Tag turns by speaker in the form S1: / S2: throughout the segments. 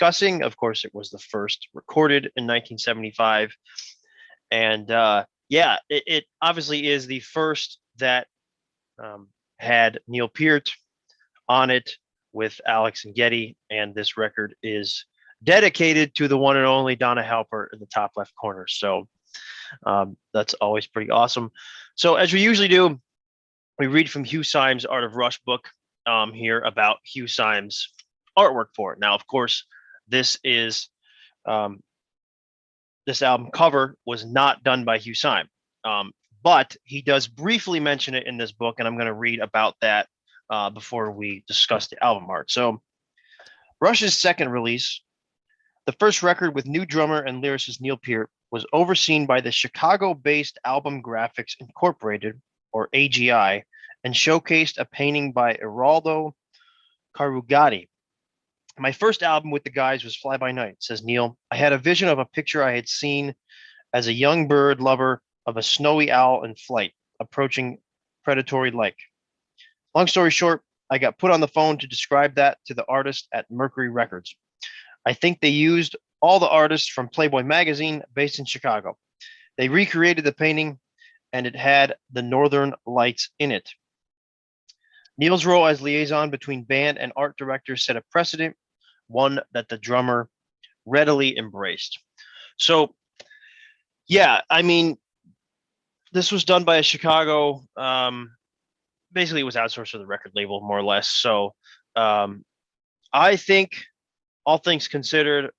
S1: discussing. Of course, it was the first recorded in 1975. And yeah, it obviously is the first that had Neil Peart on it with Alex and Getty. And this record is dedicated to the one and only Donna Halpert in the top left corner. So that's always pretty awesome. So as we usually do, we read from Hugh Symes' Art of Rush book here about Hugh Symes' artwork for it. Now, of course, this is this album cover was not done by Hugh Symes, but he does briefly mention it in this book, and I'm going to read about that before we discuss the album art. So, Rush's second release, the first record with new drummer and lyricist Neil Peart, was overseen by the Chicago-based Album Graphics Incorporated, or AGI, and showcased a painting by Eraldo Carugati. My first album with the guys was Fly By Night, says Neil. I had a vision of a picture I had seen as a young bird lover of a snowy owl in flight, approaching predatory lake. Long story short, I got put on the phone to describe that to the artist at Mercury Records. I think they used all the artists from Playboy magazine based in Chicago. They recreated the painting, and it had the Northern Lights in it. Neil's role as liaison between band and art director set a precedent, one that the drummer readily embraced. So, yeah, I mean, this was done by a Chicago, basically it was outsourced to the record label, more or less. So I think, all things considered,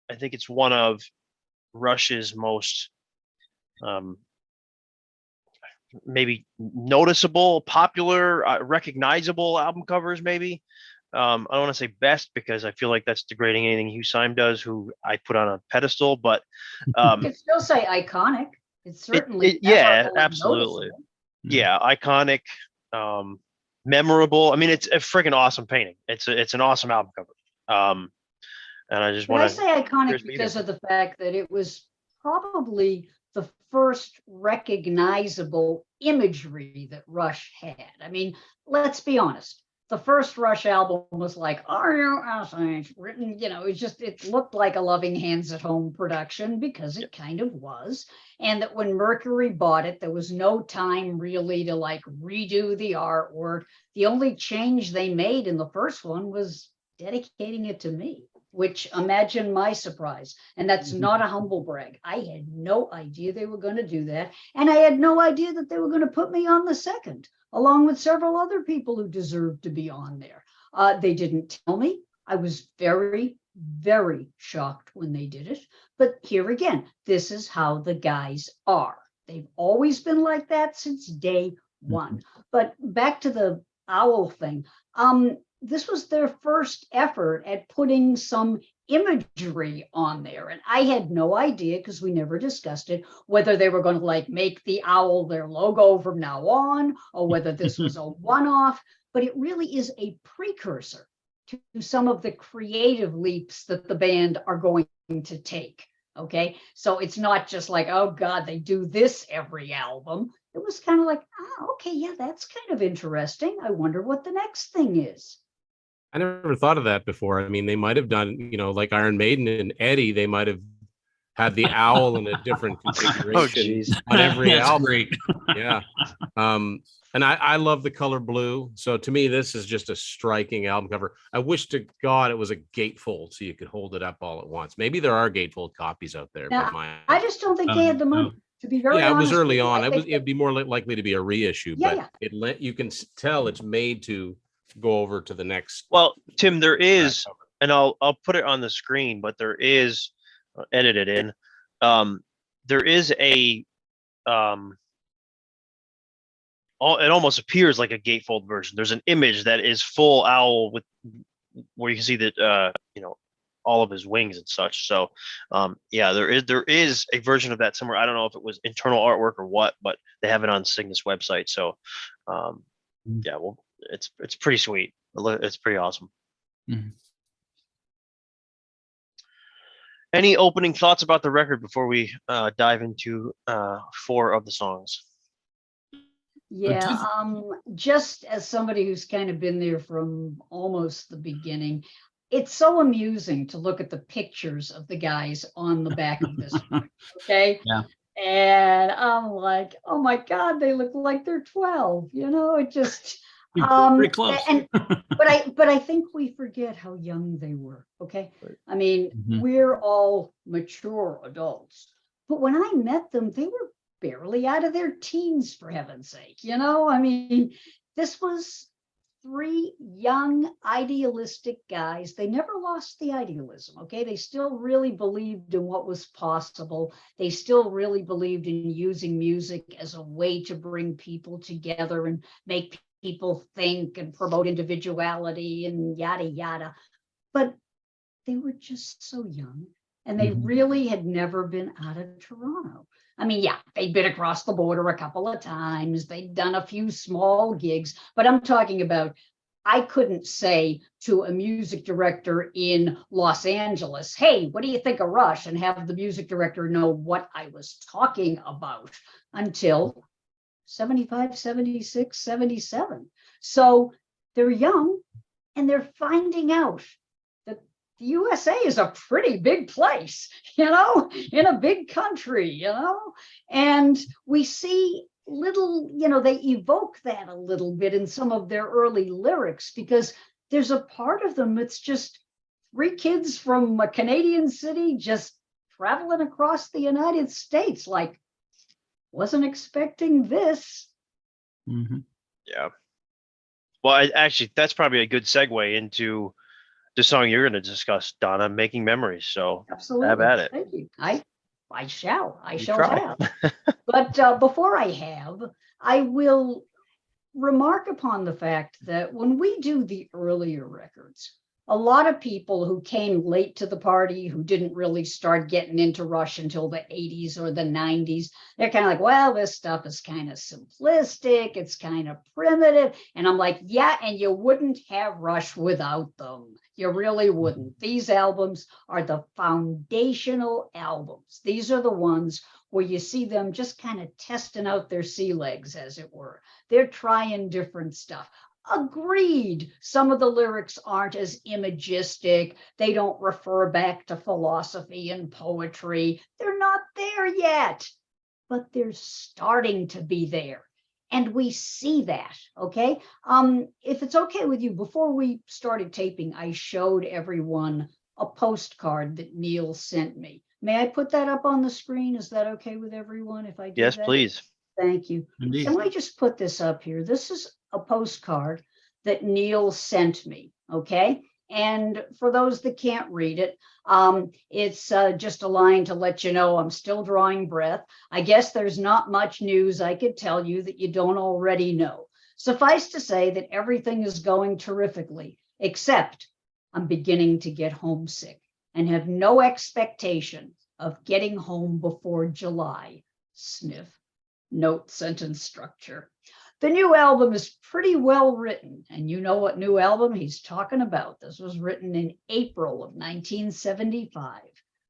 S1: I think it's one of Rush's most maybe noticeable, popular, recognizable album covers, maybe. I don't want to say best because I feel like that's degrading anything Hugh Symes does, who I put on a pedestal, but
S2: you could still say iconic. It's certainly
S1: yeah, absolutely.
S2: Noticeable.
S1: Yeah, iconic, memorable. I mean, it's a freaking awesome painting. It's an awesome album cover. And I just want to
S2: say iconic because of the fact that it was probably the first recognizable imagery that Rush had. I mean, let's be honest. The first Rush album was like, "Are you outside?" Written, it looked like a Loving Hands at Home production because it kind of was. And that when Mercury bought it, there was no time really to like redo the artwork. The only change they made in the first one was dedicating it to me, which imagine my surprise. And that's not a humble brag. I had no idea they were going to do that. And I had no idea that they were going to put me on the second, along with several other people who deserved to be on there. They didn't tell me. I was very, very shocked when they did it. But here again, this is how the guys are. They've always been like that since day one. But back to the owl thing. This was their first effort at putting some imagery on there. And I had no idea, because we never discussed it, whether they were going to like make the owl their logo from now on, or whether this was a one-off. But it really is a precursor to some of the creative leaps that the band are going to take. Okay, so it's not just like, oh God, they do this every album. It was kind of like, okay, yeah, that's kind of interesting. I wonder what the next thing is.
S3: I never thought of that before. I mean, they might have done, like Iron Maiden and Eddie, they might have had the owl in a different configuration on every album.
S4: Great.
S3: Yeah. And I love the color blue. So to me, this is just a striking album cover. I wish to God it was a gatefold so you could hold it up all at once. Maybe there are gatefold copies out there.
S2: Now,
S3: but
S2: I just don't think they had the money. To be very
S3: honest,
S2: it was
S3: early on. It'd be more likely to be a reissue, but you can tell it's made to go over to the next.
S1: Well, Tim, there is, and I'll put it on the screen, but there is edited in. There is a it almost appears like a gatefold version. There's an image that is full owl with where you can see that all of his wings and such. So yeah, there is a version of that somewhere. I don't know if it was internal artwork or what, but they have it on Cygnus website. So yeah, well, it's pretty sweet. It's pretty awesome.
S4: Mm-hmm.
S1: Any opening thoughts about the record before we dive into 4 of the songs?
S2: Yeah, just as somebody who's kind of been there from almost the beginning, it's so amusing to look at the pictures of the guys on the back of this book, okay?
S4: Yeah.
S2: And I'm like, oh my God, they look like they're 12, it just
S4: Pretty close.
S2: but I think we forget how young they were, okay?
S1: Right.
S2: I mean,
S4: Mhm.
S2: we're all mature adults, but when I met them, they were barely out of their teens, for heaven's sake, I mean, this was 3 young idealistic guys. They never lost the idealism, okay? They still really believed in what was possible. They still really believed in using music as a way to bring people together and make people think and promote individuality and yada yada. But they were just so young, and they
S4: Mhm.
S2: really had never been out of Toronto. I mean, yeah, they'd been across the border a couple of times. They'd done a few small gigs, but I'm talking about, I couldn't say to a music director in Los Angeles, hey, what do you think of Rush? And have the music director know what I was talking about until 75, 76, 77. So they're young, and they're finding out that the USA is a pretty big place, in a big country, and we see little, they evoke that a little bit in some of their early lyrics, because there's a part of them that's just 3 kids from a Canadian city just traveling across the United States, like, wasn't expecting this.
S4: Mhm.
S1: Yeah. Well, actually, that's probably a good segue into the song you're going to discuss, Donna, "Making Memories." So
S2: Absolutely.
S1: have at it.
S2: Thank you. I shall
S1: You
S2: have.
S1: try.
S2: But before I have, I will remark upon the fact that when we do the earlier records, a lot of people who came late to the party, who didn't really start getting into Rush until the 80s or the 90s, they're kind of like, well, this stuff is kind of simplistic, it's kind of primitive. And I'm like, yeah, and you wouldn't have Rush without them. You really wouldn't. These albums are the foundational albums. These are the ones where you see them just kind of testing out their sea legs, as it were. They're trying different stuff. Agreed, some of the lyrics aren't as imagistic. They don't refer back to philosophy and poetry. They're not there yet, but they're starting to be there. And we see that, okay? If it's okay with you, before we started taping, I showed everyone a postcard that Neil sent me. May I put that up on the screen? Is that okay with everyone if I do
S1: Yes,
S2: that?
S1: please.
S2: Thank you.
S4: Indeed.
S2: And let me just put this up here. This is a postcard that Neil sent me, okay? And for those that can't read it, it's just a line to let you know I'm still drawing breath. I guess there's not much news I could tell you that you don't already know. Suffice to say that everything is going terrifically, except I'm beginning to get homesick and have no expectation of getting home before July. Sniff. Note sentence structure. The new album is pretty well written, and you know what new album he's talking about. This was written in April of 1975.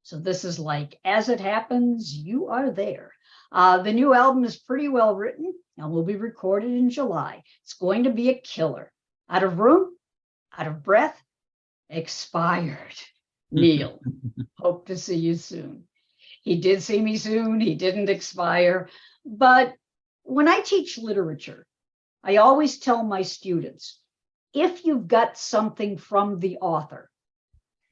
S2: So this is like, as it happens, you are there. The new album is pretty well written and will be recorded in July. It's going to be a killer. Out of room, out of breath, expired. Neil, hope to see you soon. He did see me soon. He didn't expire. But when I teach literature, I always tell my students, if you've got something from the author,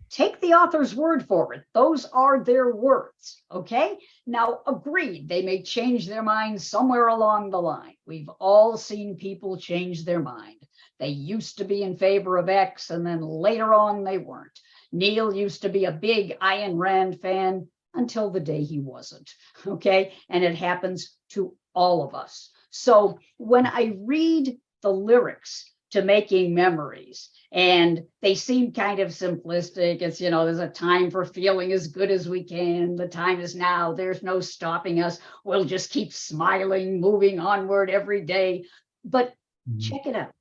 S2: take the author's word for it. Those are their words, okay? Now, agreed, they may change their mind somewhere along the line. We've all seen people change their mind. They used to be in favor of X, and then later on they weren't. Neil used to be a big Ayn Rand fan until the day he wasn't, okay? And it happens to all of us. So when I read the lyrics to Making Memories, and they seem kind of simplistic, it's, there's a time for feeling as good as we can. The time is now. There's no stopping us. We'll just keep smiling, moving onward every day. But check it out.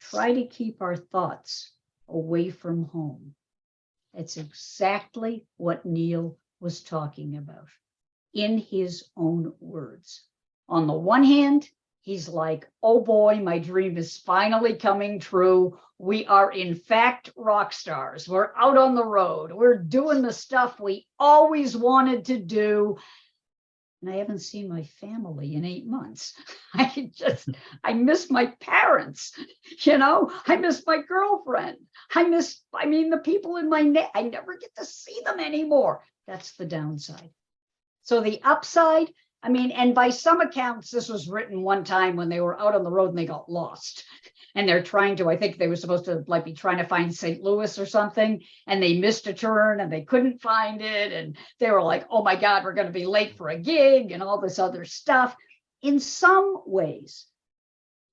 S2: Try to keep our thoughts away from home. It's exactly what Neil was talking about in his own words. On the one hand, He's like, oh boy, my dream is finally coming true. We are in fact rock stars. We're out on the road. We're doing the stuff we always wanted to do. And I haven't seen my family in 8 months. I miss my parents, I miss my girlfriend. The people in my net. I never get to see them anymore. That's the downside. So the upside, and by some accounts, this was written one time when they were out on the road and they got lost. And they're I think they were supposed to be trying to find St. Louis or something, and they missed a turn and they couldn't find it. And they were like, oh my God, we're going to be late for a gig and all this other stuff. In some ways,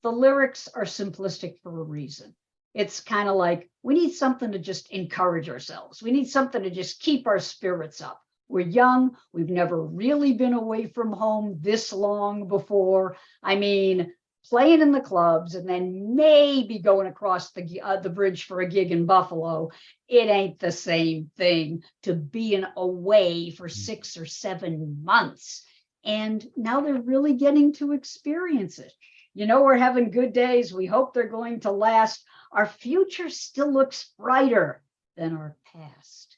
S2: the lyrics are simplistic for a reason. It's kind of like, we need something to just encourage ourselves. We need something to just keep our spirits up. We're young. We've never really been away from home this long before. Playing in the clubs and then maybe going across the bridge for a gig in Buffalo, it ain't the same thing to being away for 6 or 7 months. And now they're really getting to experience it. We're having good days. We hope they're going to last. Our future still looks brighter than our past.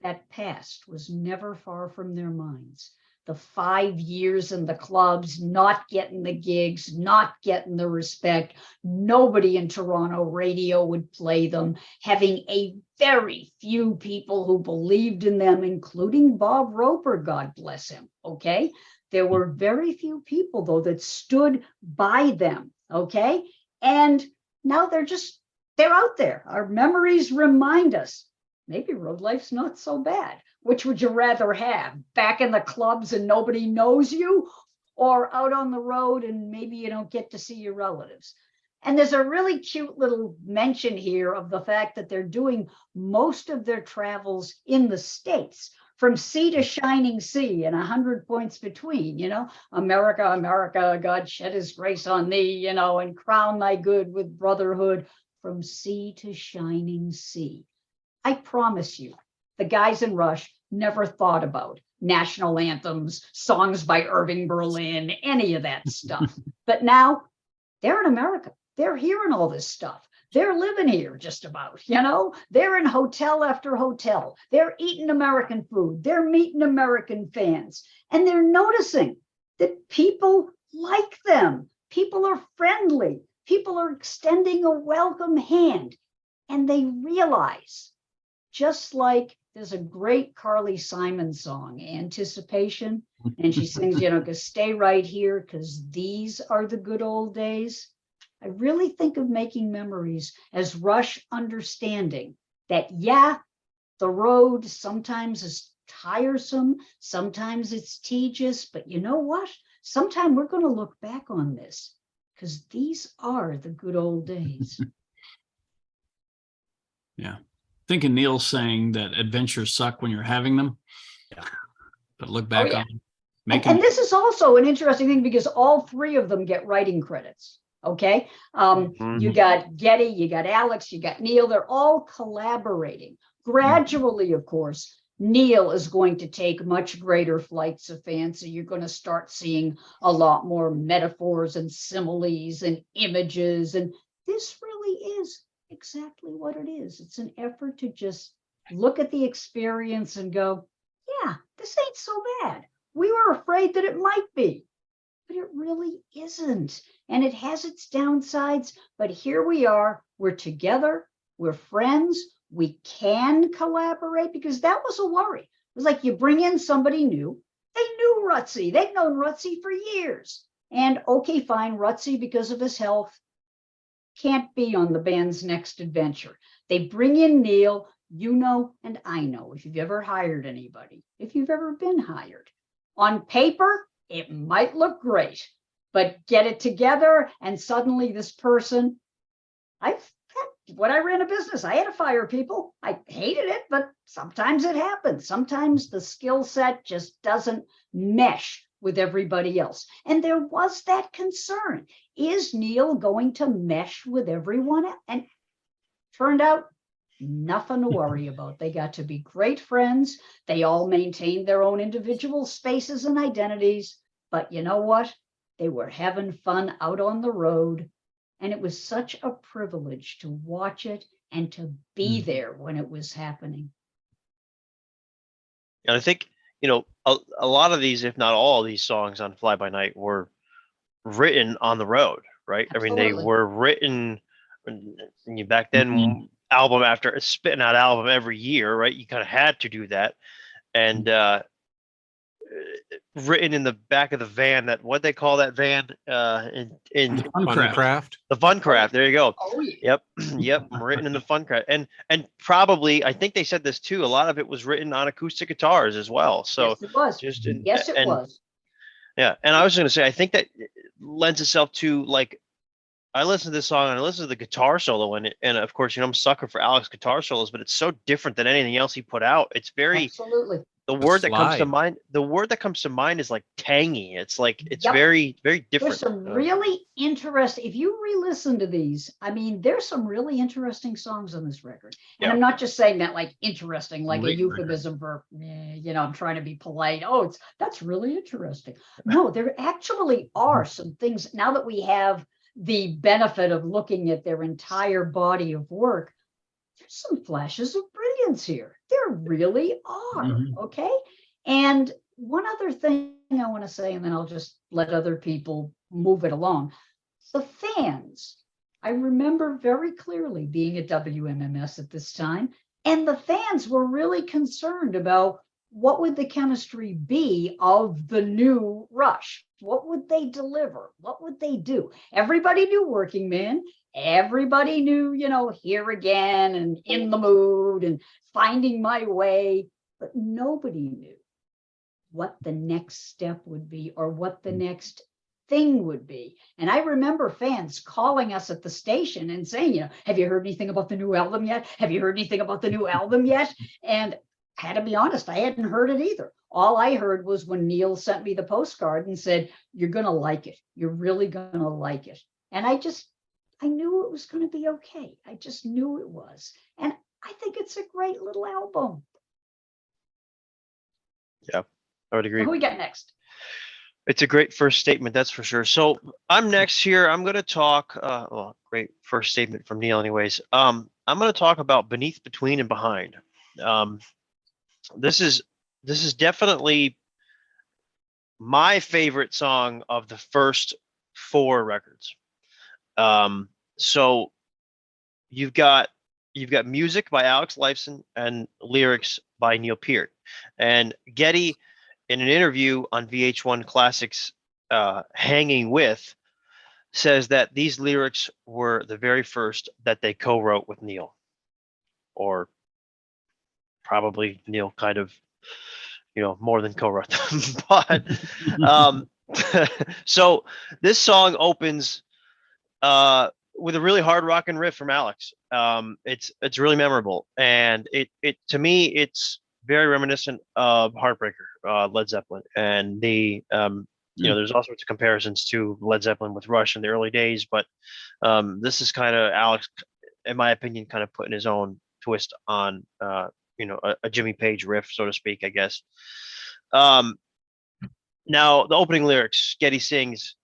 S2: That past was never far from their minds. The 5 years in the clubs, not getting the gigs, not getting the respect. Nobody in Toronto radio would play them, having a very few people who believed in them, including Bob Roper, God bless him, okay? There were very few people, though, that stood by them, okay? And now they're out there. Our memories remind us, maybe road life's not so bad. Which would you rather have? Back in the clubs and nobody knows you, or out on the road and maybe you don't get to see your relatives? And there's a really cute little mention here of the fact that they're doing most of their travels in the States, from sea to shining sea and 100 points between, America, America, God shed his grace on thee, and crown thy good with brotherhood, from sea to shining sea. I promise you, the guys in Rush never thought about national anthems, songs by Irving Berlin, any of that stuff. But now they're in America. They're hearing all this stuff. They're living here just about, They're in hotel after hotel. They're eating American food. They're meeting American fans. And they're noticing that people like them. People are friendly. People are extending a welcome hand. And they realize, just like there's a great Carly Simon song, Anticipation, and she sings, because stay right here, because these are the good old days. I really think of making memories as Rush understanding that, yeah, the road sometimes is tiresome, sometimes it's tedious, but you know what? Sometime we're going to look back on this, because these are the good old days.
S4: Yeah. Thinking Neil's saying that adventures suck when you're having them.
S3: Yeah.
S4: But look back on
S2: and this is also an interesting thing because all three of them get writing credits. Okay. You got Getty, you got Alex, you got Neil. They're all collaborating. Gradually, of course, Neil is going to take much greater flights of fancy. You're going to start seeing a lot more metaphors and similes and images. And this really is exactly what it is. It's an effort to just look at the experience and go, yeah, this ain't so bad. We were afraid that it might be, but it really isn't. And it has its downsides, but here we are. We're together. We're friends. We can collaborate, because that was a worry. It was like you bring in somebody new. They knew Rutsey. They've known Rutsey for years. And okay, fine, Rutsey, because of his health, can't be on the band's next adventure. They bring in Neil, and I know, if you've ever hired anybody, if you've ever been hired. On paper, it might look great, but get it together and suddenly this person, when I ran a business, I had to fire people. I hated it, but sometimes it happens. Sometimes the skill set just doesn't mesh with everybody else. And there was that concern. Is Neil going to mesh with everyone else? And turned out nothing to worry about. They got to be great friends. They all maintained their own individual spaces and identities. But you know what? They were having fun out on the road. And it was such a privilege to watch it and to be there when it was happening.
S1: And I think, a lot of these, if not all of these songs on Fly By Night were written on the road, right? I mean, they
S2: Absolutely.
S1: were written back then,
S4: Mhm.
S1: album after spitting out album every year, right? You kind of had to do that. And written in the back of the van, that what they call that van in
S4: The fun craft.
S3: Funcraft.
S1: the fun craft. There you go.
S2: Oh, yeah.
S1: Yep. Yep. Written in the fun craft. And probably, I think they said this too, a lot of it was written on acoustic guitars as well. So
S2: Yes, it was.
S1: just
S2: Yes, it was.
S1: yeah. And I was going to say, I think that lends itself to, like, I listen to this song and I listen to the guitar solo in it. And of course, I'm a sucker for Alex guitar solos, but it's so different than anything else he put out. It's very,
S2: Absolutely.
S1: the word that comes to
S3: slide.
S1: mind, is like tangy. It's like, it's
S2: Yep.
S1: very, very different.
S2: There's some really interesting, if you re-listen to these, I mean, there's some really interesting songs on this record. And
S1: Yeah.
S2: I'm not just saying that like interesting, like
S4: Great
S2: a euphemism for, I'm trying to be polite. Oh, that's really interesting. No, there actually are some things, now that we have the benefit of looking at their entire body of work, there's some flashes of brilliance here. There really are.
S4: Mhm.
S2: Okay. And one other thing I want to say, and then I'll just let other people move it along. The fans. I remember very clearly being at WMMS at this time, and the fans were really concerned about what would the chemistry be of the new Rush? What would they deliver? What would they do? Everybody knew Working Man. Everybody knew, Here Again and In the Mood and Finding My Way, but nobody knew what the next step would be or what the next thing would be. And I remember fans calling us at the station and saying, have you heard anything about the new album yet? Have you heard anything about the new album yet? And I had to be honest, I hadn't heard it either. All I heard was when Neil sent me the postcard and said, you're going to like it. You're really going to like it. And I knew it was going to be okay. I just knew it was. And I think it's a great little album.
S1: Yeah, I would agree.
S2: Who we got next?
S1: It's a great first statement, that's for sure. So I'm next here. I'm going to talk. Great first statement from Neil, anyways. I'm going to talk about Beneath, Between, and Behind. This is definitely my favorite song of the first 4 records. So you've got music by Alex Lifeson and lyrics by Neil Peart. And Getty, in an interview on VH1 Classics, Hanging With, says that these lyrics were the very first that they co-wrote with Neil, or probably Neil kind of, more than co-wrote them. But so this song opens with a really hard rocking riff from Alex. It's really memorable, and it to me it's very reminiscent of Heartbreaker, Led Zeppelin, and there's all sorts of comparisons to Led Zeppelin with Rush in the early days, but this is kind of Alex, in my opinion, kind of putting his own twist on a Jimmy Page riff, so to speak, I guess. Now the opening lyrics, Getty sings,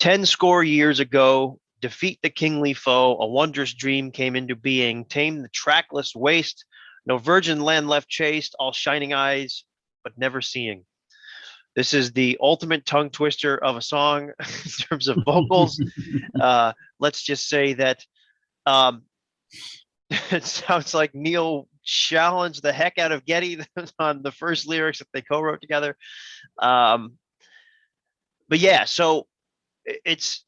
S1: 10 score years ago, defeat the kingly foe, a wondrous dream came into being, tame the trackless waste, no virgin land left chaste, all shining eyes, but never seeing. This is the ultimate tongue twister of a song in terms of vocals. Let's just say that it sounds like Neil challenged the heck out of Getty on the first lyrics that they co-wrote together. But yeah, so it's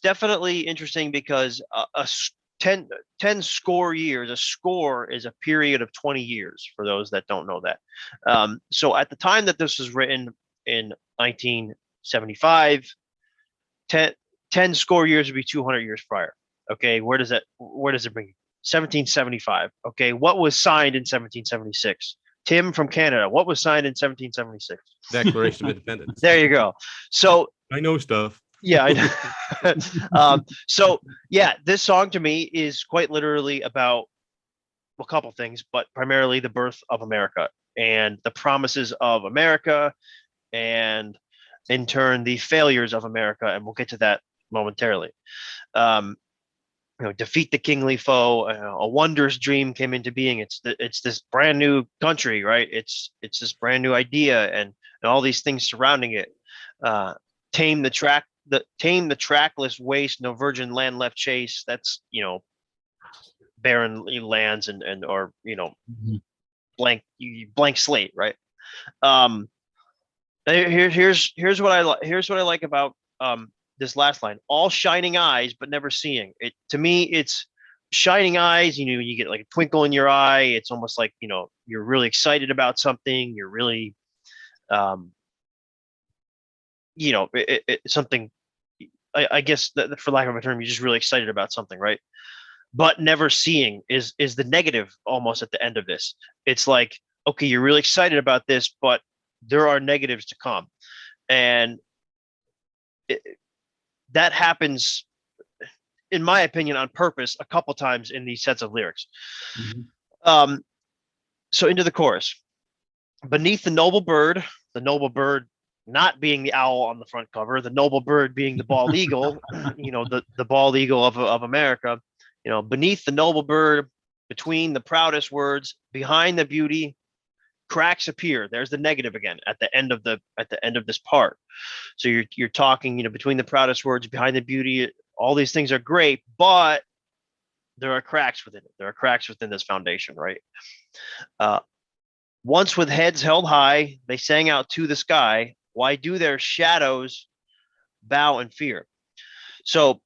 S1: definitely interesting because a 10 score years, a score is a period of 20 years for those that don't know that. So at the time that this was written in 1975, 10 score years would be 200 years prior. Okay, where does it bring you? 1775. Okay, what was signed in 1776? Tim from Canada, what was signed in 1776?
S3: Declaration of Independence.
S1: There you go. So
S3: I know stuff.
S1: yeah, I know. So yeah, this song to me is quite literally about a couple things, but primarily the birth of America and the promises of America and in turn the failures of America, and we'll get to that momentarily. Defeat the kingly foe. A wondrous dream came into being. It's this brand new country, right? It's this brand new idea, and all these things surrounding it. Tame the trackless waste, no virgin land left chase. That's barren lands and or blank slate, right? Here's what I like about this last line: all shining eyes but never seeing. It to me, it's shining eyes. You get like a twinkle in your eye. It's almost like you're really excited about something. You're really something. I guess that for lack of a term, you're just really excited about something, right? But never seeing is the negative almost at the end of this. It's like, okay, you're really excited about this, but there are negatives to come. And that happens, in my opinion, on purpose a couple times in these sets of lyrics. So into the chorus. Beneath the noble bird not being the owl on the front cover, the noble bird being the bald eagle, the bald eagle of America. Beneath the noble bird, between the proudest words, behind the beauty, cracks appear. There's the negative again at the end of this part. So you're talking, between the proudest words, behind the beauty, all these things are great, but there are cracks within it. There are cracks within this foundation, right? Once with heads held high, they sang out to the sky. Why do their shadows bow in fear? So,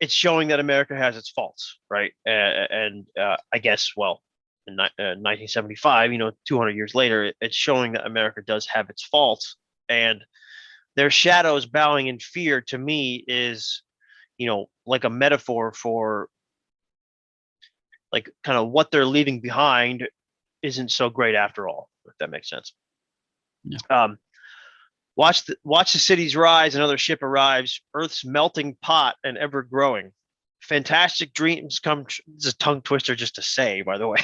S1: it's showing that America has its faults, right? And I guess, well, in 1975, 200 years later, it's showing that America does have its faults, and their shadows bowing in fear to me is, like a metaphor for like kind of what they're leaving behind isn't so great after all, if that makes sense.
S4: Yeah.
S1: Watch the cities rise, another ship arrives, Earth's melting pot and ever growing. Fantastic dreams come. This is a tongue twister just to say, by the way.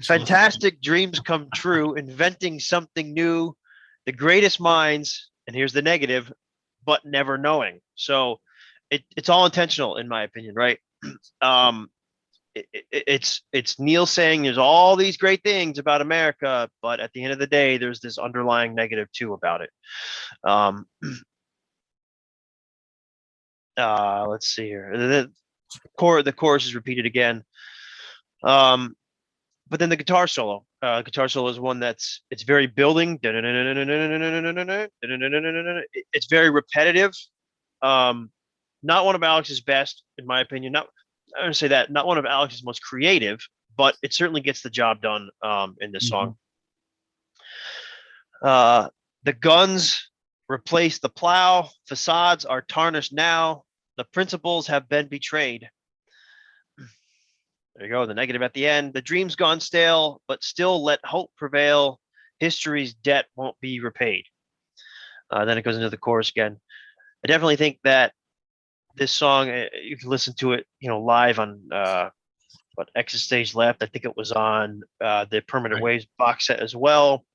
S1: Fantastic dreams come true, inventing something new. The greatest minds, and here's the negative, but never knowing. So it's all intentional, in my opinion, right? It's Neil saying there's all these great things about America, but at the end of the day, there's this underlying negative too about it. Let's see here. The chorus is repeated again. But then the guitar solo. Guitar solo is one it's very building. It's very repetitive. Not one of Alex's best, in my opinion. I'm going to say that, not one of Alex's most creative, but it certainly gets the job done in this song. The guns replace the plow. Facades are tarnished now. The principles have been betrayed. There you go, the negative at the end. The dream's gone stale, but still let hope prevail. History's debt won't be repaid. Then it goes into the chorus again. I definitely think that this song, you can listen to it, live on Exit Stage Left. I think it was on the Permanent Waves box set as well.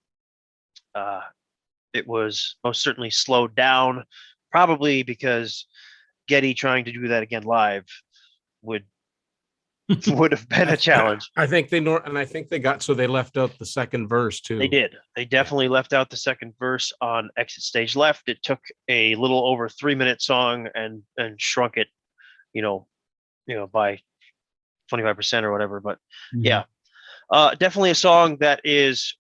S1: It was most certainly slowed down, probably because Getty trying to do that again live would have been a challenge.
S3: I think they left out the second verse too.
S1: They did. They definitely left out the second verse on Exit Stage Left. It took a little over 3-minute song and shrunk it, by 25% or whatever. But yeah, definitely a song that is,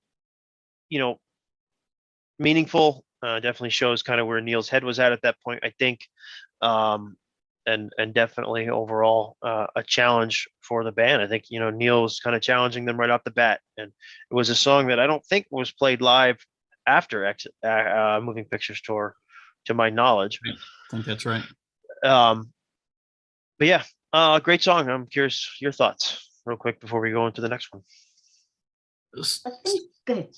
S1: meaningful. Definitely shows kind of where Neil's head was at that point, I think. And definitely overall a challenge for the band. I think Neil's kind of challenging them right off the bat, and it was a song that I don't think was played live after Moving Pictures tour, to my knowledge.
S4: I think that's right.
S1: But yeah, great song. I'm curious your thoughts real quick before we go into the next one.
S2: I think good.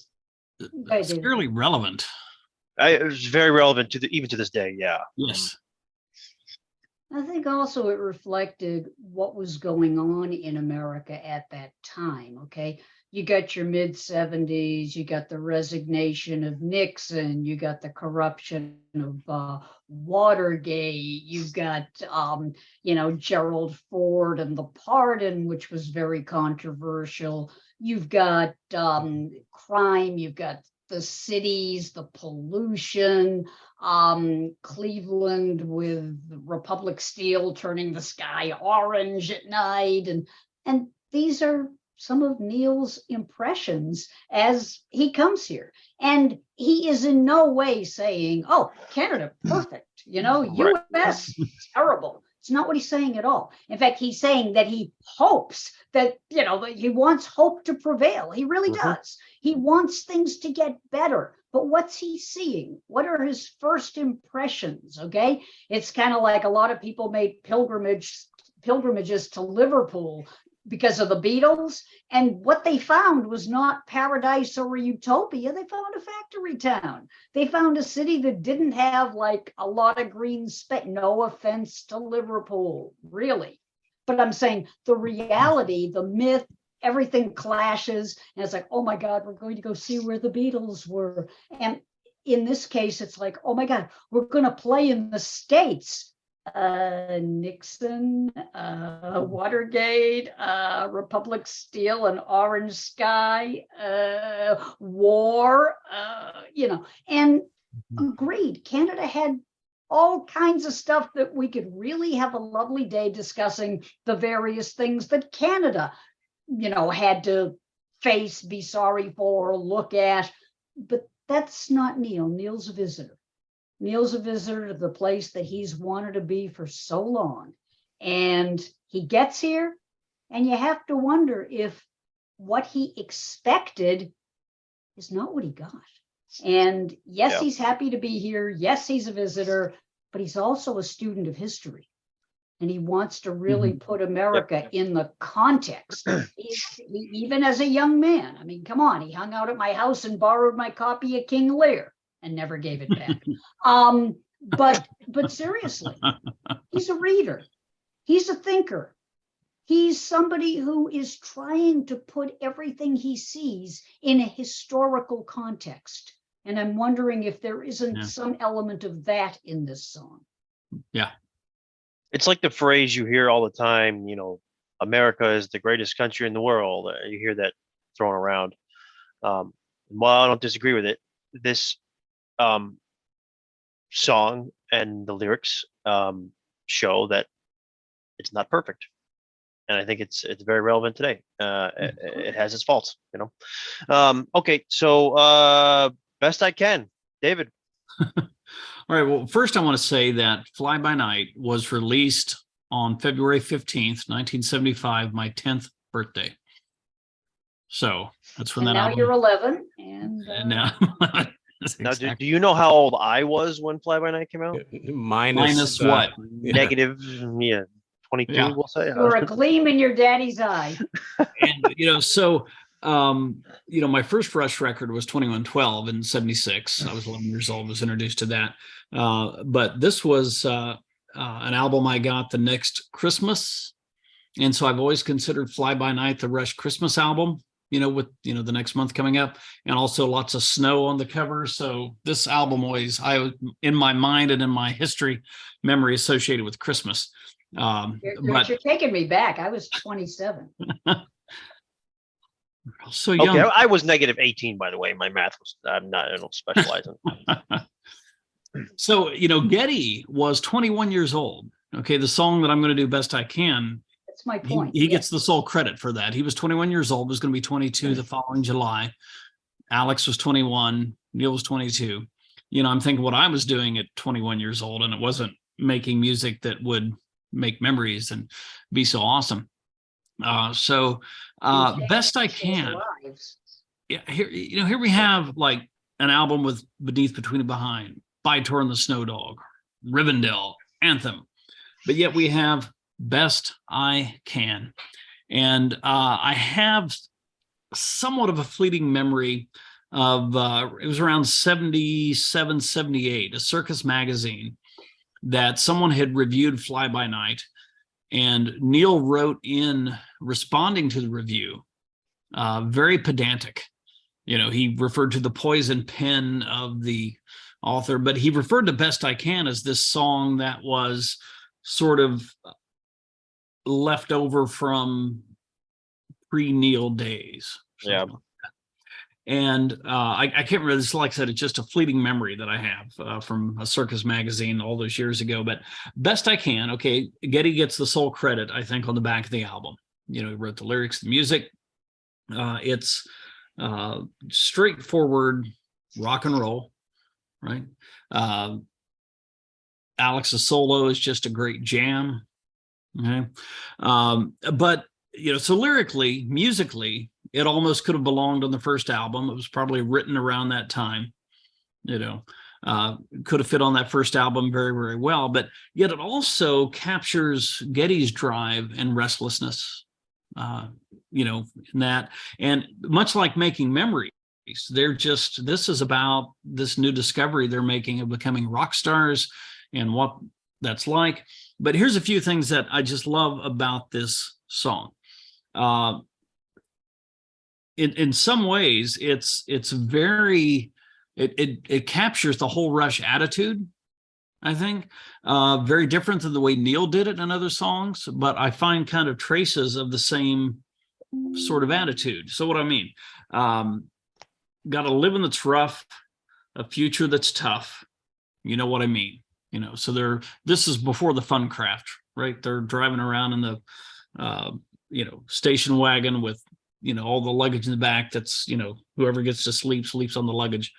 S4: It's fairly relevant.
S1: It was very relevant even to this day. Yeah.
S4: Yes.
S2: I think also it reflected what was going on in America at that time. Okay. you got your mid 70s, you got the resignation of Nixon, you got the corruption of Watergate, you've got, Gerald Ford and the pardon, which was very controversial. You've got crime, you've got the cities, the pollution, Cleveland with Republic Steel turning the sky orange at night. And these are some of Neil's impressions as he comes here. And he is in no way saying, oh, Canada, perfect. US, terrible. It's not what he's saying at all. In fact, he's saying that he hopes that, that he wants hope to prevail. He really does. He wants things to get better. But what's he seeing? What are his first impressions? Okay. It's kind of like a lot of people made pilgrimages to Liverpool because of the Beatles. And what they found was not paradise or a utopia. They found a factory town. They found a city that didn't have like a lot of green space. No offense to Liverpool, really. But I'm saying the reality, the myth, everything clashes. And it's like, oh my God, we're going to go see where the Beatles were. And in this case, it's like, oh my God, we're going to play in the States. Nixon, Watergate, Republic Steel, and Orange Sky, war, and agreed. Canada had all kinds of stuff that we could really have a lovely day discussing the various things that Canada, had to face, be sorry for, look at. But that's not Neil. Neil's a visitor. Neil's a visitor to the place that he's wanted to be for so long. And he gets here, and you have to wonder if what he expected is not what he got. And yes, he's happy to be here. Yes, he's a visitor, but he's also a student of history. And he wants to really put America in the context. He, even as a young man, I mean, come on, he hung out at my house and borrowed my copy of King Lear and never gave it back. But seriously, he's a reader. He's a thinker. He's somebody who is trying to put everything he sees in a historical context. And I'm wondering if there isn't some element of that in this song.
S4: Yeah.
S1: It's like the phrase you hear all the time, America is the greatest country in the world. You hear that thrown around. Well, I don't disagree with it. This song and the lyrics show that it's not perfect, and I think it's very relevant today. It has its faults, Okay, so best I can, David.
S4: All right. Well, first I want to say that Fly By Night was released on February 15th, 1975, my 10th birthday. So that's when
S2: and
S4: that
S2: now
S4: album.
S2: You're 11, and
S4: now.
S1: Now, do you know how old I was when Fly By Night came out?
S4: Minus what?
S1: Negative, 22, we'll say.
S2: You're a gleam in your daddy's eye.
S4: And, so, my first Rush record was 2112 in 76. I was 11 years old, was introduced to that. But this was an album I got the next Christmas. And so I've always considered Fly By Night the Rush Christmas album, with, the next month coming up, and also lots of snow on the cover. So this album always, in my mind and in my history, memory associated with Christmas.
S2: You're taking me back. I was 27.
S4: So young.
S1: Okay, I was negative 18, by the way. My math was, I don't specialize in.
S4: So, Getty was 21 years old. Okay, the song that I'm going to do Best I Can,
S2: that's my point.
S4: He gets the sole credit for that. He was 21 years old, was going to be 22 the following July. Alex was 21, Neil was 22. I'm thinking what I was doing at 21 years old, and it wasn't making music that would make memories and be so awesome. Best I Can. Yeah, here we have like an album with Beneath, Between, and Behind, By Tor and the Snow Dog, Rivendell, Anthem, but yet we have Best I Can. And I have somewhat of a fleeting memory of, it was around 77, 78, a Circus magazine that someone had reviewed Fly By Night. And Neil wrote in responding to the review very pedantic. He referred to the poison pen of the author, but he referred to Best I Can as this song that was sort of left over from pre-Neil days.
S1: Yeah.
S4: And I can't remember this. Like I said, it's just a fleeting memory that I have from a circus magazine all those years ago. But Best I Can, okay, Geddy gets the sole credit, I think, on the back of the album. He wrote the lyrics, the music. It's straightforward rock and roll, right? Alex's solo is just a great jam. Okay. But so lyrically, musically, it almost could have belonged on the first album. It was probably written around that time, could have fit on that first album very, very well. But yet it also captures Geddy's drive and restlessness, in that. And much like Making Memories, this is about this new discovery they're making of becoming rock stars and what that's like. But here's a few things that I just love about this song. In some ways, it's very, it captures the whole Rush attitude, I think. Very different than the way Neil did it in other songs, but I find kind of traces of the same sort of attitude. So what I mean, got a living that's rough, a future that's tough. You know what I mean? So this is before the fun craft, right? They're driving around in the, station wagon with, all the luggage in the back. That's, whoever gets to sleeps on the luggage.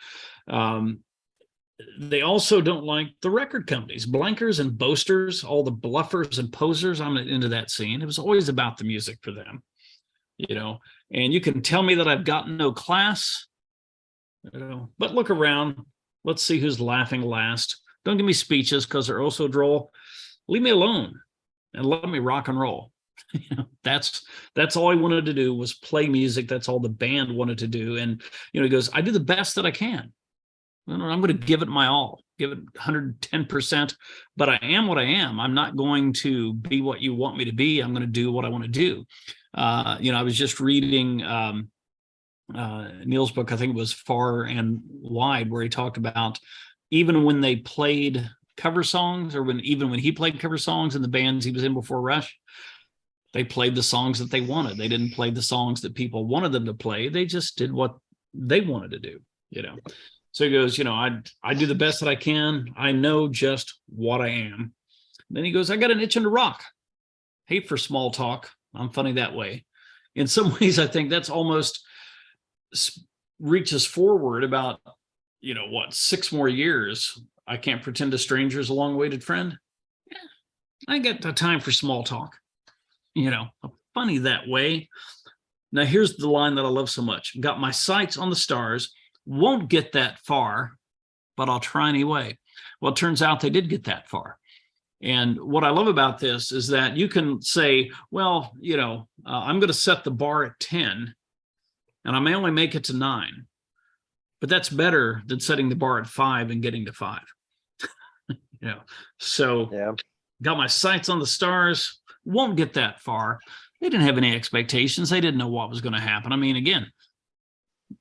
S4: They also don't like the record companies, blankers and boasters, all the bluffers and posers. I'm into that scene. It was always about the music for them, and you can tell me that I've got no class, but look around. Let's see who's laughing last. Don't give me speeches because they're also droll. Leave me alone and let me rock and roll. That's all I wanted to do was play music. That's all the band wanted to do. And, he goes, I do the best that I can. I'm going to give it my all, give it 110%, but I am what I am. I'm not going to be what you want me to be. I'm going to do what I want to do. I was just reading Neil's book, I think it was Far and Wide, where he talked about even when they played cover songs, or even when he played cover songs in the bands he was in before Rush, they played the songs that they wanted. They didn't play the songs that people wanted them to play. They just did what they wanted to do, So he goes, I do the best that I can. I know just what I am. Then he goes, I got an itch into rock. Hate for small talk. I'm funny that way. In some ways, I think that's almost reaches forward about, 6 more years. I can't pretend a stranger's a long-awaited friend. Yeah, I got the time for small talk. Funny that way. Now, here's the line that I love so much. Got my sights on the stars. Won't get that far, but I'll try anyway. Well, it turns out they did get that far. And what I love about this is that you can say, well, I'm going to set the bar at 10 and I may only make it to 9, but that's better than setting the bar at 5 and getting to 5. So
S1: Yeah.
S4: Got my sights on the stars, won't get that far. They didn't have any expectations. They didn't know what was going to happen. I mean, again,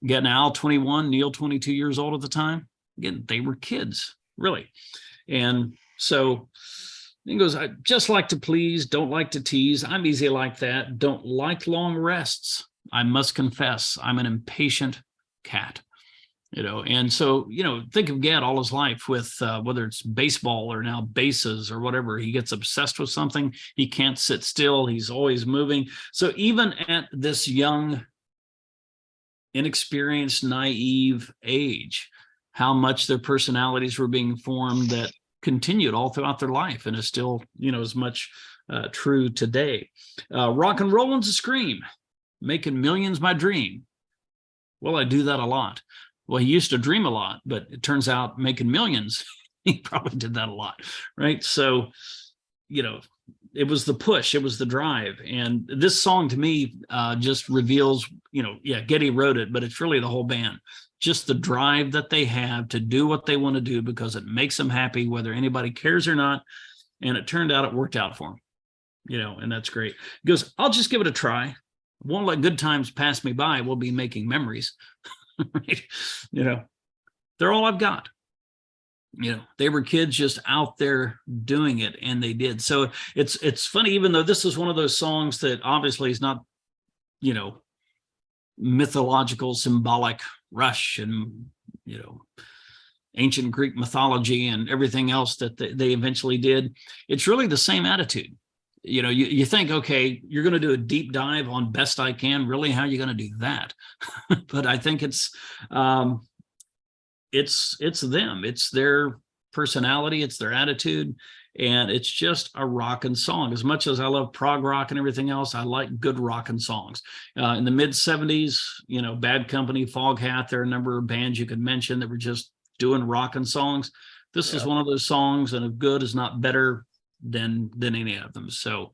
S4: getting Al 21, Neil 22 years old at the time. Again, they were kids, really. And so he goes, I just like to please, don't like to tease. I'm easy like that. Don't like long rests. I must confess, I'm an impatient cat. And so, think of Gad all his life with whether it's baseball or now bases or whatever. He gets obsessed with something. He can't sit still. He's always moving. So even at this young, inexperienced, naive age, how much their personalities were being formed that continued all throughout their life and is still, as much true today. Rock and rolling's a scream. Making millions my dream. Well, I do that a lot. Well, he used to dream a lot, but it turns out making millions, he probably did that a lot, right? So, it was the push, it was the drive. And this song to me just reveals, Geddy wrote it, but it's really the whole band. Just the drive that they have to do what they want to do because it makes them happy, whether anybody cares or not. And it turned out it worked out for them, and that's great. He goes, I'll just give it a try. won't let good times pass me by. We'll be making memories. Right? You know, they're all I've got. You know, they were kids just out there doing it, and they did. So it's funny, even though this is one of those songs that obviously is not, you know, mythological, symbolic Rush and, you know, ancient Greek mythology and everything else that they eventually did. It's really the same attitude. You know, you think, okay, you're going to do a deep dive on Best I Can. Really, how are you going to do that? But I think it's them. It's their personality. It's their attitude. And it's just a rockin' song. As much as I love prog rock and everything else, I like good rockin' songs. In the mid 70s, you know, Bad Company, Foghat, there are a number of bands you could mention that were just doing rockin' songs. This is one of those songs, and if good is not better than any of them. So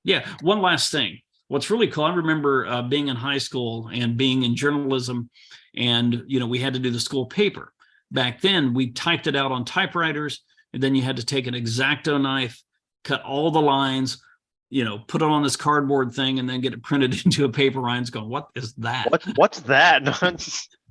S4: yeah, one last thing. What's really cool, I remember being in high school and being in journalism, and, you know, we had to do the school paper. Back then, we typed it out on typewriters, and then you had to take an X-Acto knife, cut all the lines, you know, put it on this cardboard thing, and then get it printed into a paper. Ryan's going, what is that?
S1: What's that?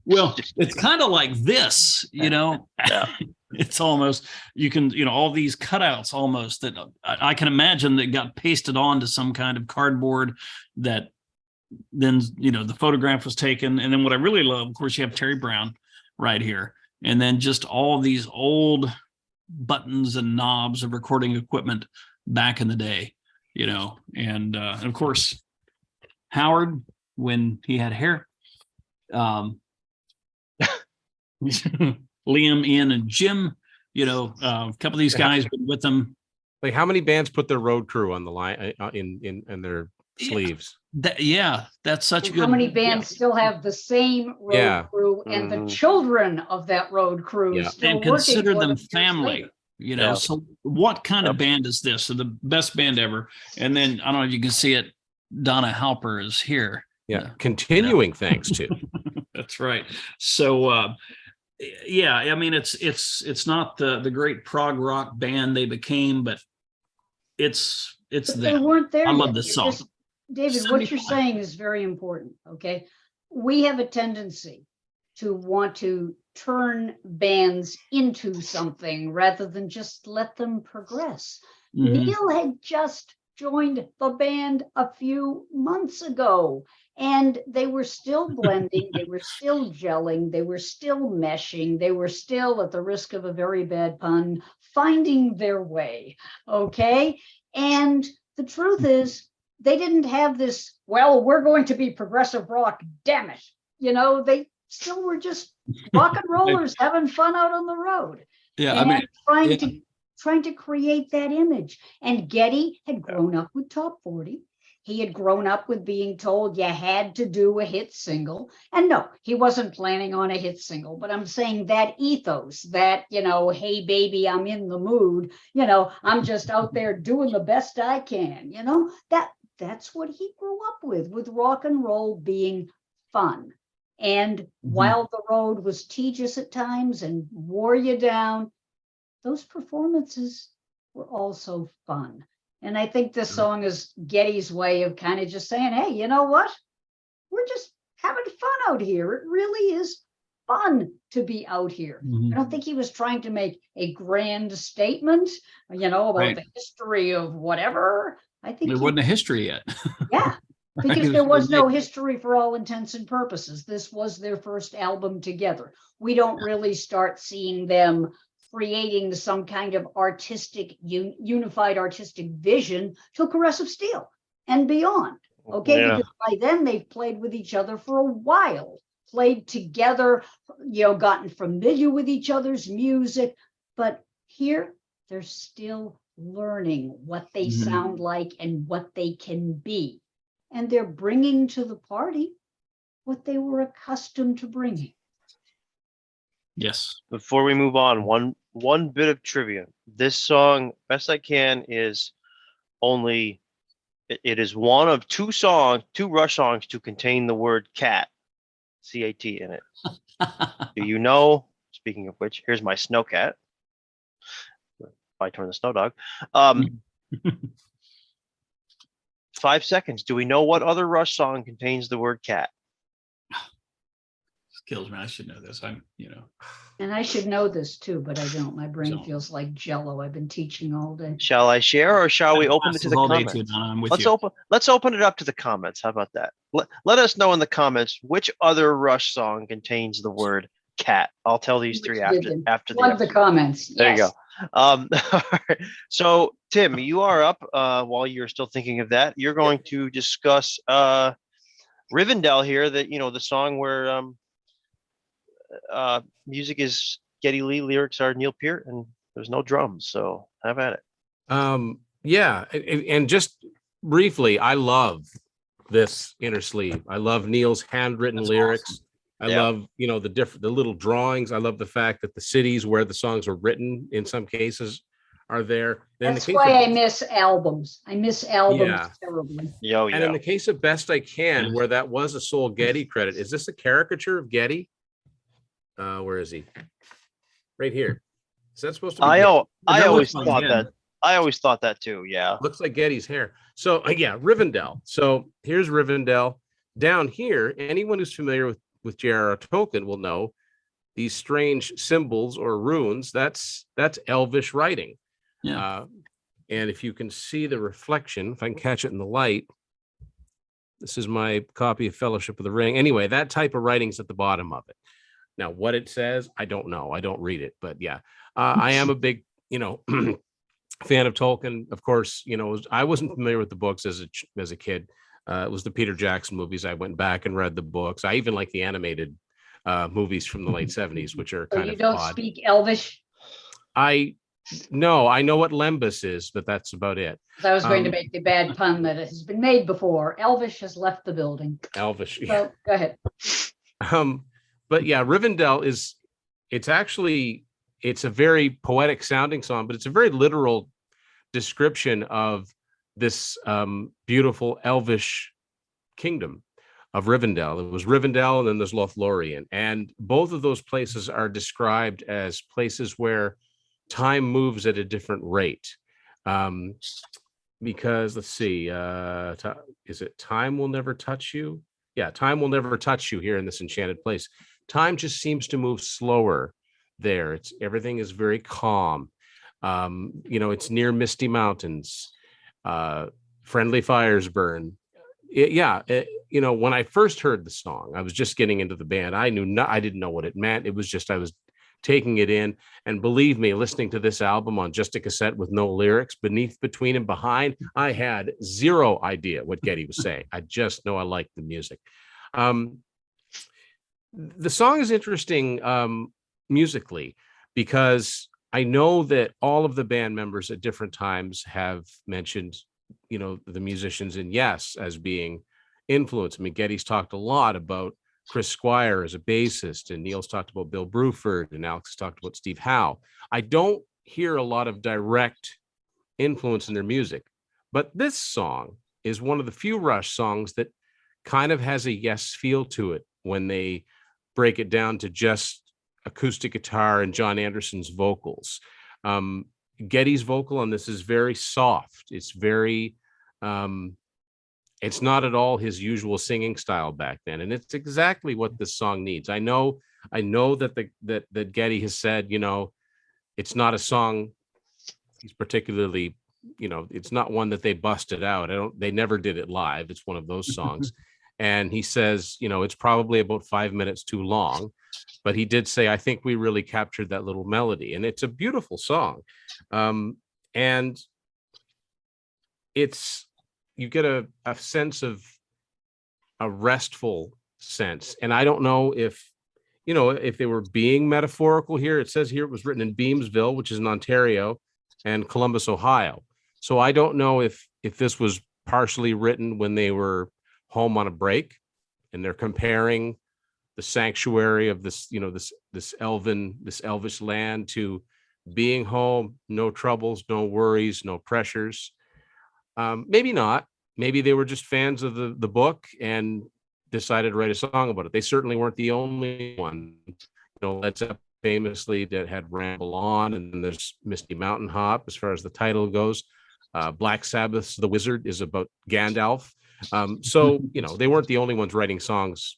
S4: Well, it's kind of like this, you know.
S1: Yeah.
S4: It's almost, you can, you know, all these cutouts almost that I can imagine that got pasted onto some kind of cardboard that then, you know, the photograph was taken. And then what I really love, of course, you have Terry Brown right here. And then just all these old buttons and knobs of recording equipment back in the day, you know. And of course, Howard, when he had hair, Liam, Ian, and Jim, you know, a couple of these guys been with them.
S3: Like, how many bands put their road crew on the line in their sleeves?
S4: That's such
S2: And
S4: good.
S2: how many bands still have the same road crew, and the children of that road crew still
S4: and
S2: working
S4: consider
S2: for
S4: them
S2: years
S4: family,
S2: later.
S4: you know. So what kind of band is this? So the best band ever. And then I don't know if you can see it, Donna Halper is here.
S3: Continuing things too.
S4: That's right. So yeah, I mean, it's not the great prog rock band they became, but it's
S2: But
S4: them.
S2: they weren't there
S4: I
S2: yet.
S4: love this song.
S2: David, what you're saying is very important. Okay, we have a tendency to want to turn bands into something rather than just let them progress. Neil had just joined the band a few months ago, and they were still blending, they were still gelling, they were still meshing, they were still, at the risk of a very bad pun, finding their way. Okay, and the truth is, they didn't have this, well, we're going to be progressive rock, damn it. You know, they still were just rock and rollers having fun out on the road.
S4: Yeah,
S2: and
S4: I mean,
S2: trying to create that image. And Geddy had grown up with Top 40. He had grown up with being told you had to do a hit single. And no, he wasn't planning on a hit single, but I'm saying that ethos, that, you know, hey, baby, I'm in the mood, you know, I'm just out there doing the best I can, you know, that's what he grew up with rock and roll being fun. And while the road was tedious at times and wore you down, those performances were also fun. And I think this song is Geddy's way of kind of just saying, hey, you know what? We're just having fun out here. It really is fun to be out here. I don't think he was trying to make a grand statement, you know, about the history of whatever. I think
S4: there wasn't a history yet.
S2: Yeah, because there was no history for all intents and purposes. This was their first album together. We don't really start seeing them creating some kind of artistic, unified artistic vision till Caress of Steel and beyond. Okay, because by then they've played with each other for a while, played together, you know, gotten familiar with each other's music. But here they're still learning what they sound like and what they can be. And they're bringing to the party what they were accustomed to bringing.
S4: Yes.
S1: Before we move on, one bit of trivia. This song, Best I Can, is only, it is one of two Rush songs to contain the word cat, C-A-T, in it. Do you know, speaking of which, here's my snow cat. I turn the snow dog. 5 seconds. Do we know what other Rush song contains the word cat?
S4: Kills me. I should know this.
S2: And I should know this too, but I don't. My brain
S4: Don't.
S2: feels like jello. I've been teaching all day.
S1: Shall I share, or shall we open it to the
S4: all day
S1: comments?
S4: too, Donna. I'm with
S1: Let's
S4: you.
S1: open it up to the comments. How about that? Let us know in the comments which other Rush song contains the word cat. I'll tell these three after the
S2: Plug the comments.
S1: There you
S2: Yes.
S1: go. All right. So Tim, you are up while you're still thinking of that. You're going to discuss Rivendell here, that the song where music is Geddy Lee, lyrics are Neil Peart, and there's no drums. So have at it.
S3: Yeah, and just briefly, I love this inner sleeve. I love Neil's handwritten
S4: That's
S3: lyrics.
S4: awesome.
S3: I
S1: Yeah.
S3: love, the little drawings. I love the fact that the cities where the songs are written, in some cases, are there. In the
S2: That's
S3: case
S2: why
S3: of-
S2: I miss albums. I miss albums
S3: Yeah.
S2: terribly.
S1: Yo,
S3: And in the case of Best I Can,
S4: Yes.
S3: where that was a sole Geddy credit, is this a caricature of Geddy? Where is he? Right here. Is that supposed to be? Geddy?
S1: I
S4: That
S1: always
S4: looks like
S1: thought
S4: him.
S1: that. I always thought that too. Yeah.
S3: Looks like Geddy's hair. So yeah, Rivendell. So here's Rivendell. Down here, anyone who's familiar with J.R.R. Tolkien will know these strange symbols or runes. That's Elvish writing.
S4: Yeah.
S3: And if you can see the reflection, if I can catch it in the light, this is my copy of Fellowship of the Ring. Anyway, that type of writing's at the bottom of it. Now, what it says, I don't know. I don't read it, but yeah, I am a big, fan of Tolkien. Of course, I wasn't familiar with the books as a kid. It was the Peter Jackson movies. I went back and read the books. I even like the animated movies from the late 70s, which are
S2: So
S3: kind
S2: you
S3: of
S2: don't
S3: odd.
S2: speak Elvish?
S3: I know what Lembas is, but that's about it.
S2: I was going to make the bad pun that has been made before. Elvish has left the building.
S3: Elvish. Yeah.
S2: So go ahead.
S3: But yeah, Rivendell it's a very poetic sounding song, but it's a very literal description of this beautiful elvish kingdom of Rivendell. It was Rivendell, and then there's Lothlorien, and both of those places are described as places where time moves at a different rate. Because let's see, is it time will never touch you? Yeah, time will never touch you here in this enchanted place. Time just seems to move slower there. Everything is very calm. It's near misty mountains. Friendly fires burn. When I first heard the song, I was just getting into the band. I didn't know what it meant. It was just, I was taking it in. And believe me, listening to this album on just a cassette with no lyrics, beneath, between, and behind, I had zero idea what Geddy was saying. I just know I liked the music. The song is interesting musically, because I know that all of the band members at different times have mentioned, the musicians in Yes as being influenced. I mean, Geddy's talked a lot about Chris Squire as a bassist, and Neil's talked about Bill Bruford, and Alex talked about Steve Howe. I don't hear a lot of direct influence in their music, but this song is one of the few Rush songs that kind of has a Yes feel to it when they break it down to just acoustic guitar and John Anderson's vocals. Geddy's vocal on this is very soft. It's very, it's not at all his usual singing style back then, and it's exactly what this song needs. I know that that Geddy has said, it's not a song he's particularly, it's not one that they busted out. They never did it live. It's one of those songs. And he says, it's probably about 5 minutes too long, but he did say, I think we really captured that little melody, and it's a beautiful song. And you get a sense of a restful sense. And I don't know if they were being metaphorical here. It says here it was written in Beamsville, which is in Ontario, and Columbus, Ohio. So I don't know if this was partially written when they were home on a break, and they're comparing the sanctuary of this, this elvish land to being home, no troubles, no worries, no pressures. Maybe not. Maybe they were just fans of the book and decided to write a song about it. They certainly weren't the only one. Led Zeppelin famously that had Ramble On, and then there's Misty Mountain Hop as far as the title goes. Black Sabbath's The Wizard is about Gandalf. So, they weren't the only ones writing songs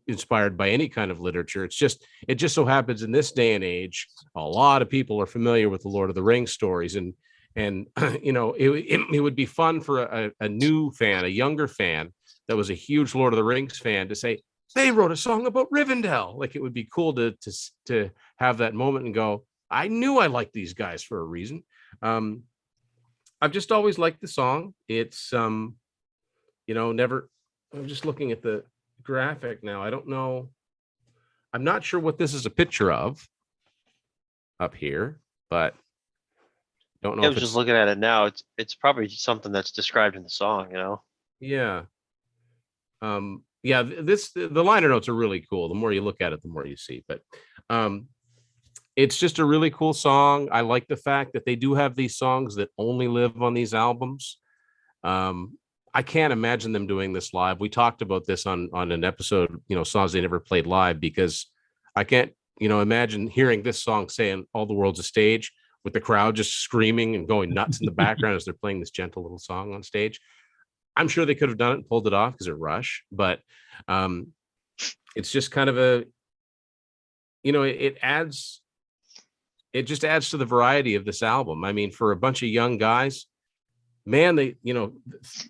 S3: inspired by any kind of literature. It just so happens in this day and age, a lot of people are familiar with the Lord of the Rings stories, and it would be fun for a new fan, a younger fan that was a huge Lord of the Rings fan to say they wrote a song about Rivendell. Like, it would be cool to have that moment and go, I knew I liked these guys for a reason. I've just always liked the song. It's never. I'm just looking at the graphic now. I don't know. I'm not sure what this is a picture of up here, but don't know.
S1: I was just looking at it now. It's probably something that's described in the song,
S3: Yeah. The liner notes are really cool. The more you look at it, the more you see. But it's just a really cool song. I like the fact that they do have these songs that only live on these albums. I can't imagine them doing this live. We talked about this on an episode, songs they never played live, because I can't, imagine hearing this song saying All the World's a Stage with the crowd just screaming and going nuts in the background as they're playing this gentle little song on stage. I'm sure they could have done it and pulled it off because they're Rush, but it's just kind of it just adds to the variety of this album. I mean, for a bunch of young guys, man, they,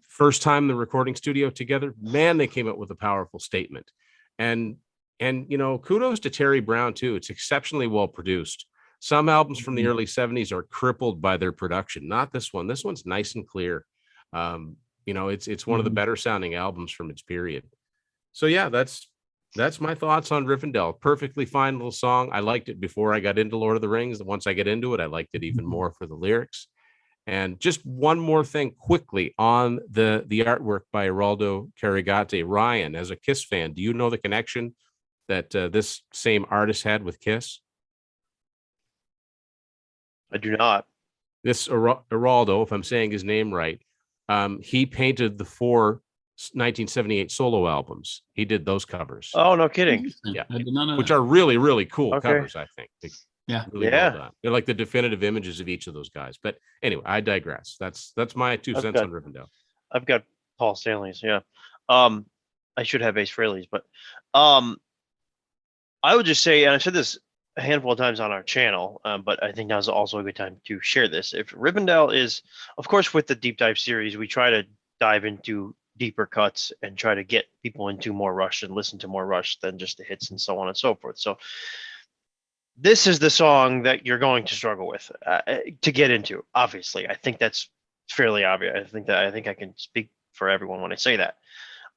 S3: first time the recording studio together, man, they came up with a powerful statement. And kudos to Terry Brown too. It's exceptionally well produced. Some albums from the early 70s are crippled by their production. Not this one. This one's nice and clear. It's one of the better sounding albums from its period. So yeah, that's my thoughts on Rivendell. Perfectly fine little song. I liked it before I got into Lord of the Rings. Once I get into it, I liked it even more for the lyrics. And just one more thing quickly on the artwork by Geraldo Carregate. Ryan, as a Kiss fan, do you know the connection that this same artist had with Kiss?
S1: I do not.
S3: This Geraldo, if I'm saying his name right, he painted the 4 1978 solo albums. He did those covers.
S1: Oh, no kidding.
S3: Yeah,
S4: I did not know
S3: which
S4: that.
S3: are really, really cool covers, I think. Really well done. They're like the definitive images of each of those guys. But anyway, I digress. That's my 2 cents on Rivendell.
S1: I've got Paul Stanley's, yeah. I should have Ace Frehley's, but I would just say, and I've said this a handful of times on our channel, but I think now's also a good time to share this. If Rivendell is, of course, with the deep dive series, we try to dive into deeper cuts and try to get people into more Rush and listen to more Rush than just the hits and so on and so forth. So this is the song that you're going to struggle with to get into. Obviously, I think that's fairly obvious. I think I can speak for everyone when I say that.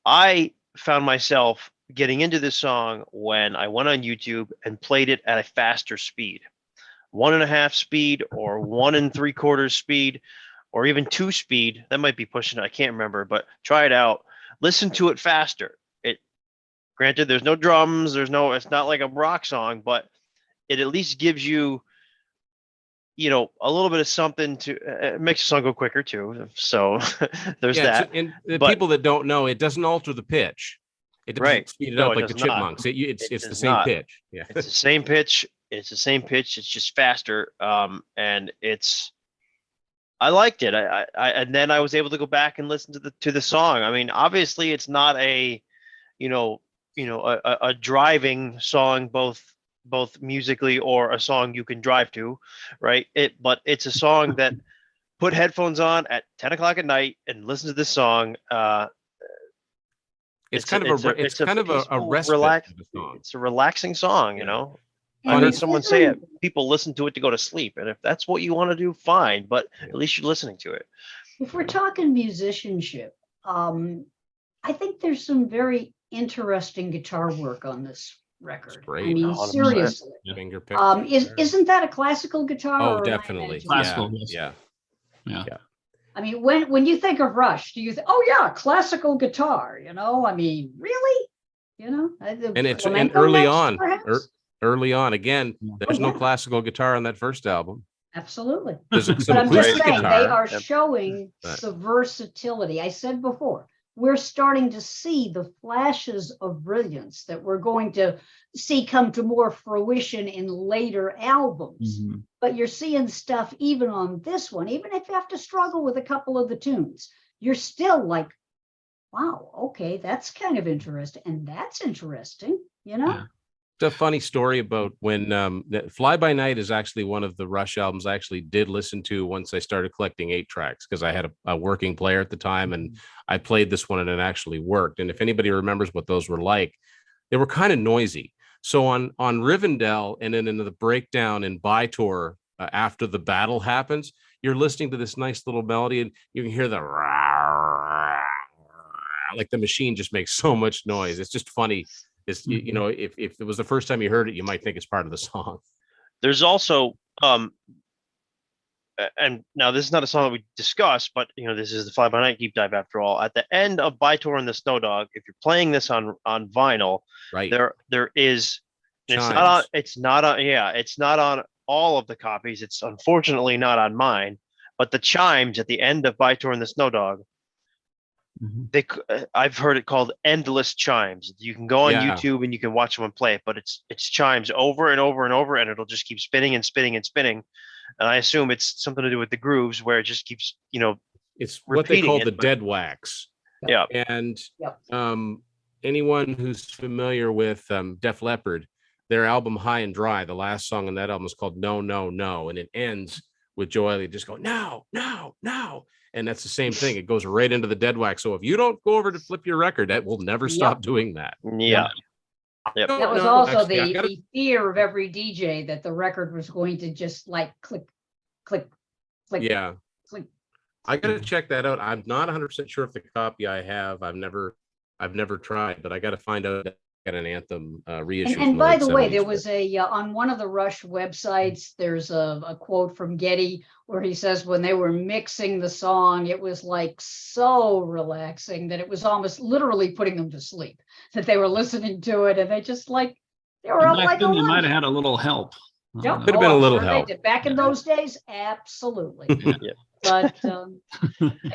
S1: I found myself getting into this song when I went on YouTube and played it at a faster speed, 1.5 speed or 1 3/4 speed, or even 2 speed. That might be pushing it. I can't remember, but try it out. Listen to it faster. Granted, there's no drums. It's not like a rock song, but it at least gives you, a little bit of something to it makes the song go quicker too. So there's that.
S3: And people that don't know, it doesn't alter the pitch. It doesn't speed it up like the Chipmunks. It's the same pitch. Yeah,
S1: it's the same pitch. It's the same pitch. It's just faster. And I liked it. And then I was able to go back and listen to the song. I mean, obviously, it's not a, a driving song, both musically or a song you can drive to, right? But it's a song that put headphones on at 10 o'clock at night and listen to this song.
S3: It's kind of a respite song.
S1: It's a relaxing song, I heard someone say it. People listen to it to go to sleep, and if that's what you want to do, fine. But at least you're listening to it.
S2: If we're talking musicianship, I think there's some very interesting guitar work on this record.
S3: Great.
S2: I mean,
S1: 100%.
S2: seriously.
S3: Finger picks.
S2: Isn't that a classical guitar?
S3: Oh,
S2: or
S3: definitely.
S4: Classical,
S3: Yeah.
S2: I mean, when you think of Rush, do you think, oh yeah, classical guitar? I mean, really?
S3: And early on, again, there's no classical guitar on that first album.
S2: Absolutely.
S3: There's
S2: But I'm just saying,
S3: guitar.
S2: they are showing the versatility. I said before, we're starting to see the flashes of brilliance that we're going to see come to more fruition in later albums.
S4: Mhm.
S2: But you're seeing stuff even on this one, even if you have to struggle with a couple of the tunes, you're still like, wow, okay, that's kind of interesting. And that's interesting, you know?
S4: Yeah.
S3: It's a funny story about when Fly By Night is actually one of the Rush albums I actually did listen to once I started collecting 8 tracks, because I had a working player at the time, and I played this one and it actually worked. And if anybody remembers what those were like, they were kind of noisy. So on Rivendell, and then in the breakdown in Bytor, after the battle happens, you're listening to this nice little melody, and you can hear the like the machine just makes so much noise. It's just funny. It's, you know, if it was the first time you heard it, you might think it's part of the song.
S1: There's also and now this is not a song that we discussed, but you know, this is the Fly By Night deep dive after all. At the end of Bytor and the Snow Dog, if you're playing this on vinyl,
S3: Right.
S1: there is, it's not
S3: Chimes.
S1: it's not on all of the copies. It's unfortunately not on mine, but the chimes at the end of Bytor and the Snow Dog,
S4: Mhm.
S1: I've heard it called endless chimes. You can go on
S3: Yeah.
S1: YouTube and you can watch someone play it, but it's chimes over and over and over, and it'll just keep spinning and spinning and spinning. And I assume it's something to do with the grooves, where it just keeps, you know,
S3: It's what they
S1: repeating
S3: call
S1: it,
S3: the
S1: but-
S3: dead wax.
S1: yeah.
S3: And
S2: Yep.
S3: anyone who's familiar with Def Leppard, their album High and Dry, the last song on that album is called No, No, No. And it ends with Joe Elliott just going, no, no, no. And that's the same thing. It goes right into the dead wax. So if you don't go over to flip your record, that will never stop doing that.
S1: Yeah. Yep.
S2: That was
S3: No,
S2: also
S3: actually, I gotta-
S2: the fear of every DJ, that the record was going to just like click, click, click,
S3: Yeah.
S2: click.
S3: I gotta check that out. I'm not 100% sure if the copy I have, I've never tried, but I gotta find out. I got an Anthem reissue.
S2: And
S3: from
S2: by
S3: late
S2: the way,
S3: 70s,
S2: there
S3: but-
S2: was on one of the Rush websites, there's a quote from Getty where he says when they were mixing the song, it was like so relaxing that it was almost literally putting them to sleep, that they were listening to it and they just like, they were
S4: In
S2: up
S4: my
S2: like a
S4: opinion, might
S2: lunch.
S4: have had a little help. I
S2: Yep.
S4: don't
S3: Could have
S4: know.
S3: been a
S2: I'm
S3: little
S2: they
S3: help.
S2: did. Back in those days, absolutely.
S1: Yeah.
S2: But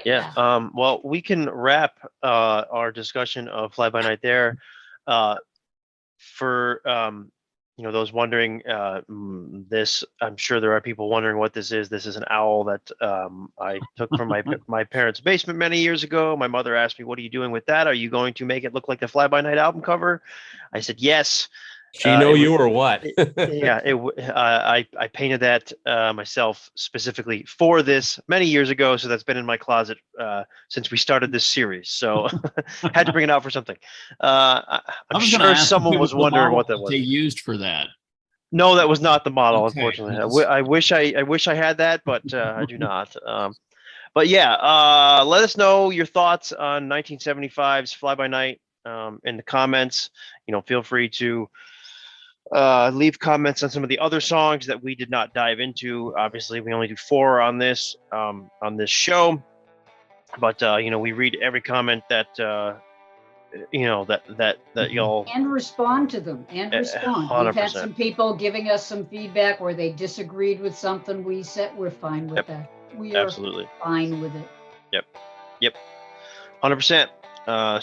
S1: Yeah. Well, we can wrap our discussion of Fly By Night there. For you know, those wondering, this, I'm sure there are people wondering what this is. This is an owl that I took from my parents' basement many years ago. My mother asked me, "What are you doing with that? Are you going to make it look like the Fly By Night album cover?" I said, "Yes."
S3: She know
S1: it
S3: you
S1: was-
S3: or what?
S1: Yeah, I painted that myself specifically for this many years ago, so that's been in my closet since we started this series. So had to bring it out for something.
S4: I
S1: I'm
S4: was gonna
S1: sure
S4: ask
S1: someone
S4: if it
S1: was
S4: the
S1: wondering
S4: model
S1: what that was.
S4: they used for that.
S1: No, that was not the model,
S4: Okay,
S1: unfortunately.
S4: yes.
S1: I wish I had that, but I do not. But yeah, let us know your thoughts on 1975's Fly By Night in the comments. You know, feel free to leave comments on some of the other songs that we did not dive into. Obviously, we only do 4 on this show, but you know, we read every comment that you know, that y'all
S2: and respond to them and respond. We've had
S1: 100%.
S2: some people giving us some feedback where they disagreed with something we said. We're fine with
S1: Yep.
S2: that. We are
S1: Absolutely.
S2: fine with it.
S1: Yep. 100%.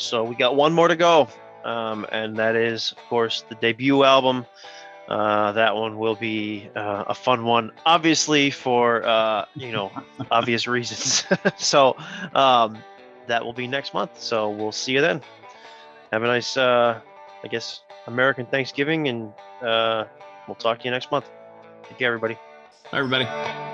S1: So we got one more to go. And that is, of course, the debut album. That one will be a fun one, obviously, for you know, obvious reasons. So that will be next month. So we'll see you then. Have a nice, I guess, American Thanksgiving, and we'll talk to you next month. Take care, everybody.
S4: Bye, everybody.